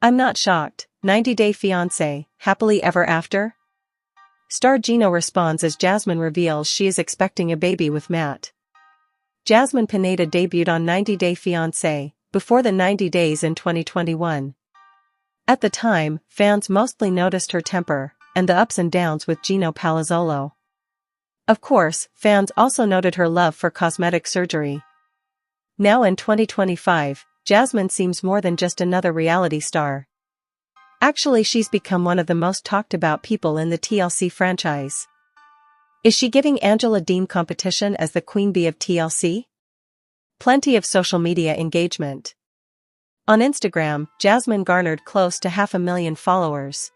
I'm not shocked. 90 Day Fiance, happily ever after? Star Gino responds as Jasmine reveals she is expecting a baby with Matt. Jasmine Pineda debuted on 90 Day Fiance, before the 90 days in 2021. At the time, fans mostly noticed her temper, and the ups and downs with Gino Palazzolo. Of course, fans also noted her love for cosmetic surgery. Now in 2025, Jasmine seems more than just another reality star. Actually, she's become one of the most talked about people in the TLC franchise. Is she giving Angela Deem competition as the queen bee of TLC? Plenty of social media engagement. On Instagram, Jasmine garnered close to 500,000 followers.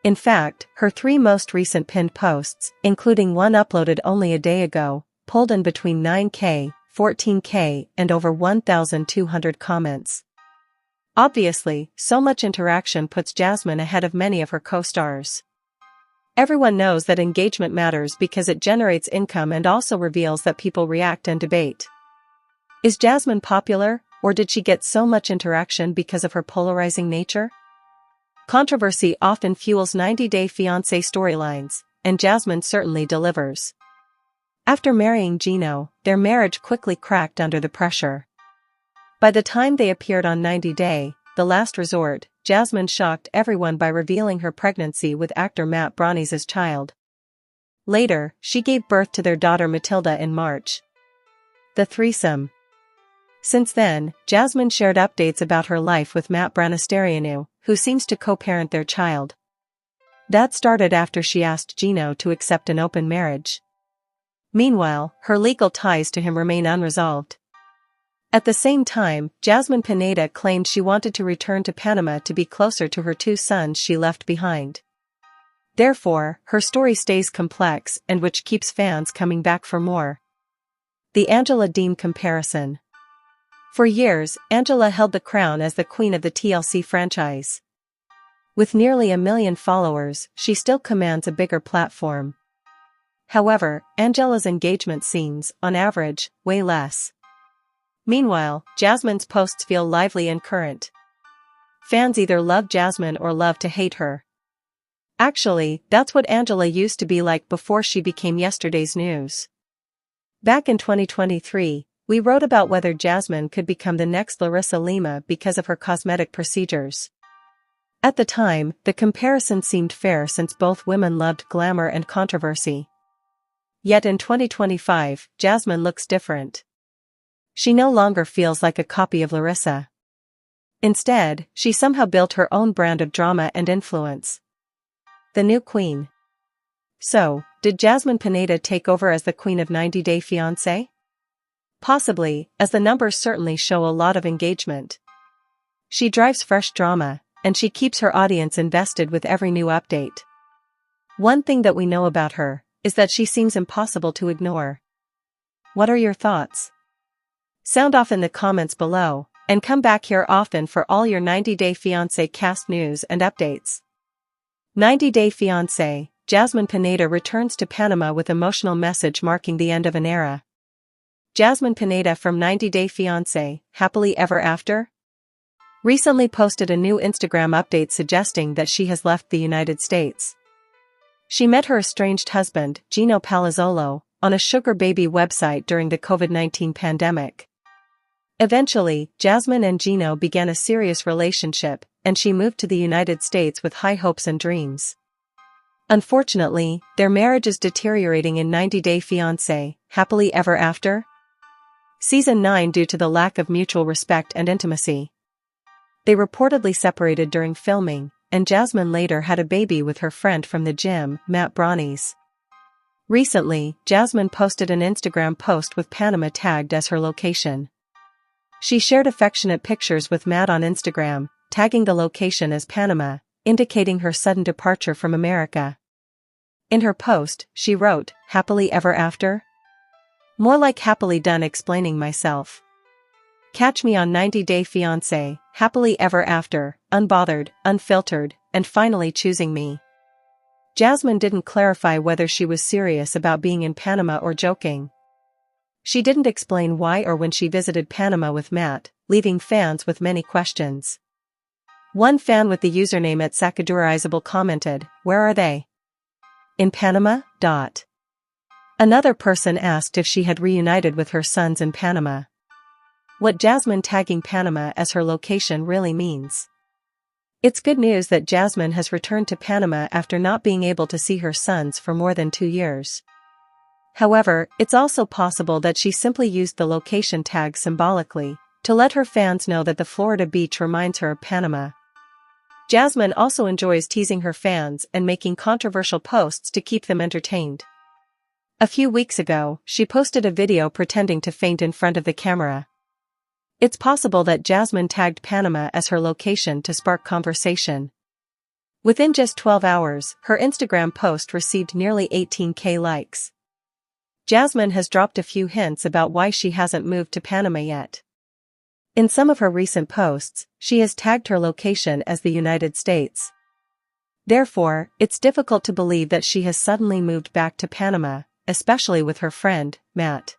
In fact, her 3 most recent pinned posts, including one uploaded only a day ago, pulled in between 9K, 14K, and over 1,200 comments. Obviously, so much interaction puts Jasmine ahead of many of her co-stars. Everyone knows that engagement matters because it generates income and also reveals that people react and debate. Is Jasmine popular, or did she get so much interaction because of her polarizing nature? Controversy often fuels 90 Day Fiancé storylines, and Jasmine certainly delivers. After marrying Gino, their marriage quickly cracked under the pressure. By the time they appeared on 90 Day, The Last Resort, Jasmine shocked everyone by revealing her pregnancy with actor Matt Broni's child. Later, she gave birth to their daughter Matilda in March. The threesome. Since then, Jasmine shared updates about her life with Matt Bronisteanu, who seems to co-parent their child. That started after she asked Gino to accept an open marriage. Meanwhile, her legal ties to him remain unresolved. At the same time, Jasmine Pineda claimed she wanted to return to Panama to be closer to her 2 sons she left behind. Therefore, her story stays complex and which keeps fans coming back for more. The Angela Deem comparison. For years, Angela held the crown as the queen of the TLC franchise. With nearly 1 million followers, she still commands a bigger platform. However, Angela's engagement seems, on average, way less. Meanwhile, Jasmine's posts feel lively and current. Fans either love Jasmine or love to hate her. Actually, that's what Angela used to be like before she became yesterday's news. Back in 2023, we wrote about whether Jasmine could become the next Larissa Lima because of her cosmetic procedures. At the time, the comparison seemed fair since both women loved glamour and controversy. Yet in 2025, Jasmine looks different. She no longer feels like a copy of Larissa. Instead, she somehow built her own brand of drama and influence. The new queen. So, did Jasmine Pineda take over as the queen of 90 Day Fiancé? Possibly, as the numbers certainly show a lot of engagement. She drives fresh drama, and she keeps her audience invested with every new update. One thing that we know about her is that she seems impossible to ignore. What are your thoughts? Sound off in the comments below, and come back here often for all your 90 Day Fiancé cast news and updates. 90 Day Fiancé, Jasmine Pineda returns to Panama with emotional message marking the end of an era. Jasmine Pineda from 90 Day Fiancé, happily ever after? Recently posted a new Instagram update suggesting that she has left the United States. She met her estranged husband, Gino Palazzolo, on a sugar baby website during the COVID-19 pandemic. Eventually, Jasmine and Gino began a serious relationship, and she moved to the United States with high hopes and dreams. Unfortunately, their marriage is deteriorating in 90 Day Fiancé, happily ever after? Season 9 due to the lack of mutual respect and intimacy. They reportedly separated during filming, and Jasmine later had a baby with her friend from the gym, Matt Broni's. Recently, Jasmine posted an Instagram post with Panama tagged as her location. She shared affectionate pictures with Matt on Instagram, tagging the location as Panama, indicating her sudden departure from America. In her post, she wrote, "Happily ever after? More like happily done explaining myself. Catch me on 90 Day Fiancé, happily ever after, unbothered, unfiltered, and finally choosing me." Jasmine didn't clarify whether she was serious about being in Panama or joking. She didn't explain why or when she visited Panama with Matt, leaving fans with many questions. One fan with the username @Sakadurizable commented, "Where are they? In Panama?" Another person asked if she had reunited with her sons in Panama. What Jasmine tagging Panama as her location really means. It's good news that Jasmine has returned to Panama after not being able to see her sons for more than 2 years. However, it's also possible that she simply used the location tag symbolically, to let her fans know that the Florida beach reminds her of Panama. Jasmine also enjoys teasing her fans and making controversial posts to keep them entertained. A few weeks ago, she posted a video pretending to faint in front of the camera. It's possible that Jasmine tagged Panama as her location to spark conversation. Within just 12 hours, her Instagram post received nearly 18K likes. Jasmine has dropped a few hints about why she hasn't moved to Panama yet. In some of her recent posts, she has tagged her location as the United States. Therefore, it's difficult to believe that she has suddenly moved back to Panama, especially with her friend, Matt.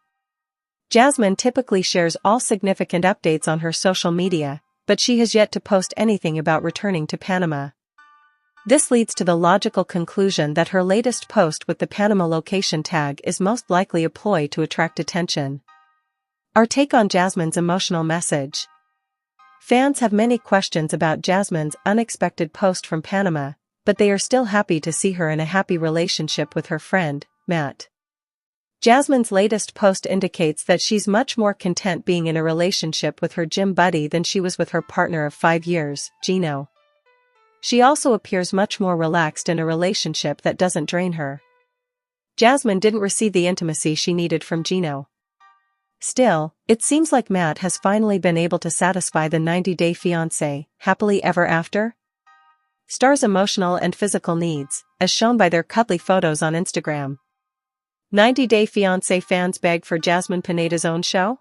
Jasmine typically shares all significant updates on her social media, but she has yet to post anything about returning to Panama. This leads to the logical conclusion that her latest post with the Panama location tag is most likely a ploy to attract attention. Our take on Jasmine's emotional message. Fans have many questions about Jasmine's unexpected post from Panama, but they are still happy to see her in a happy relationship with her friend, Matt. Jasmine's latest post indicates that she's much more content being in a relationship with her gym buddy than she was with her partner of 5 years, Gino. She also appears much more relaxed in a relationship that doesn't drain her. Jasmine didn't receive the intimacy she needed from Gino. Still, it seems like Matt has finally been able to satisfy the 90-day fiancé, happily ever after? Star's emotional and physical needs, as shown by their cuddly photos on Instagram. 90-Day Fiancé fans beg for Jasmine Pineda's own show?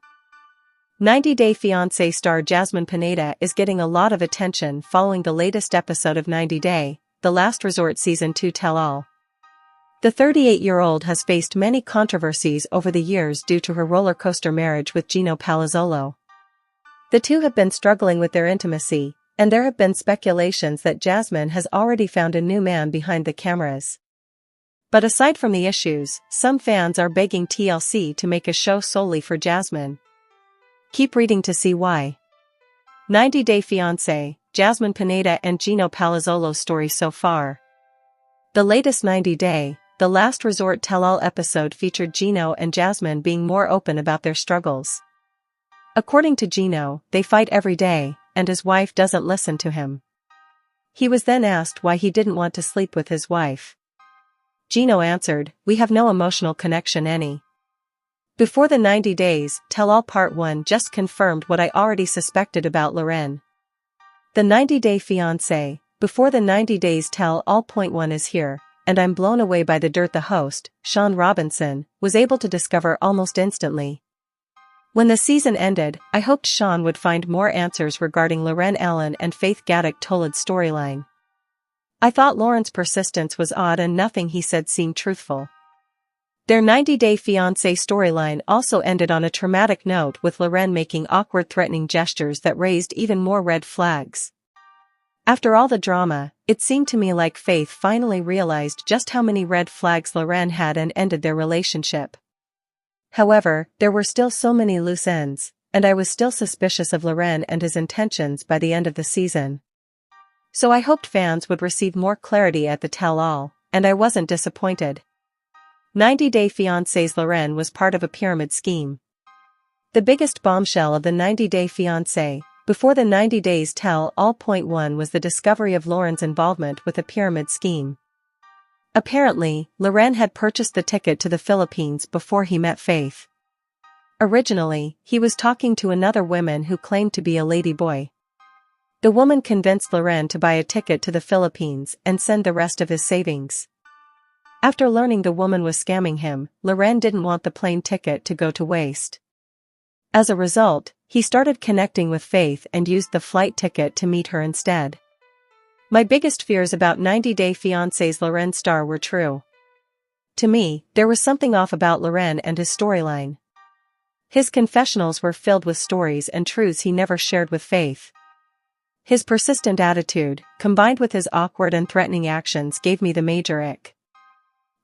90-Day Fiancé star Jasmine Pineda is getting a lot of attention following the latest episode of 90 Day, The Last Resort Season 2 Tell-All. The 38-year-old has faced many controversies over the years due to her roller coaster marriage with Gino Palazzolo. The two have been struggling with their intimacy, and there have been speculations that Jasmine has already found a new man behind the cameras. But aside from the issues, some fans are begging TLC to make a show solely for Jasmine. Keep reading to see why. 90 Day Fiancé, Jasmine Pineda and Gino Palazzolo's story so far. The latest 90 Day, The Last Resort Tell-All episode featured Gino and Jasmine being more open about their struggles. According to Gino, they fight every day, and his wife doesn't listen to him. He was then asked why he didn't want to sleep with his wife. Gino answered, "We have no emotional connection any." Before the 90 Days, Tell-All Part 1 just confirmed what I already suspected about Loren. The 90 Day Fiancé, Before the 90 Days Tell-All Point 1 is here, and I'm blown away by the dirt the host, Sean Robinson, was able to discover almost instantly. When the season ended, I hoped Sean would find more answers regarding Loren Allen and Faith Gaddick-Toled's storyline. I thought Lauren's persistence was odd and nothing he said seemed truthful. Their 90 Day Fiancé storyline also ended on a traumatic note with Loren making awkward threatening gestures that raised even more red flags. After all the drama, it seemed to me like Faith finally realized just how many red flags Loren had and ended their relationship. However, there were still so many loose ends, and I was still suspicious of Loren and his intentions by the end of the season. So I hoped fans would receive more clarity at the tell-all, and I wasn't disappointed. 90 Day Fiancé's Loren was part of a pyramid scheme. The biggest bombshell of the 90 Day Fiancé, Before the 90 Days Tell-All Point 1 was the discovery of Loren's involvement with a pyramid scheme. Apparently, Loren had purchased the ticket to the Philippines before he met Faith. Originally, he was talking to another woman who claimed to be a ladyboy. The woman convinced Loren to buy a ticket to the Philippines and send the rest of his savings. After learning the woman was scamming him, Loren didn't want the plane ticket to go to waste. As a result, he started connecting with Faith and used the flight ticket to meet her instead. My biggest fears about 90 Day Fiancé's Loren star were true. To me, there was something off about Loren and his storyline. His confessionals were filled with stories and truths he never shared with Faith. His persistent attitude, combined with his awkward and threatening actions, gave me the major ick.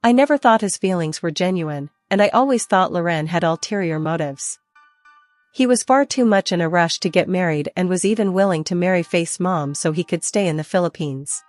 I never thought his feelings were genuine, and I always thought Loren had ulterior motives. He was far too much in a rush to get married and was even willing to marry Faith's mom so he could stay in the Philippines.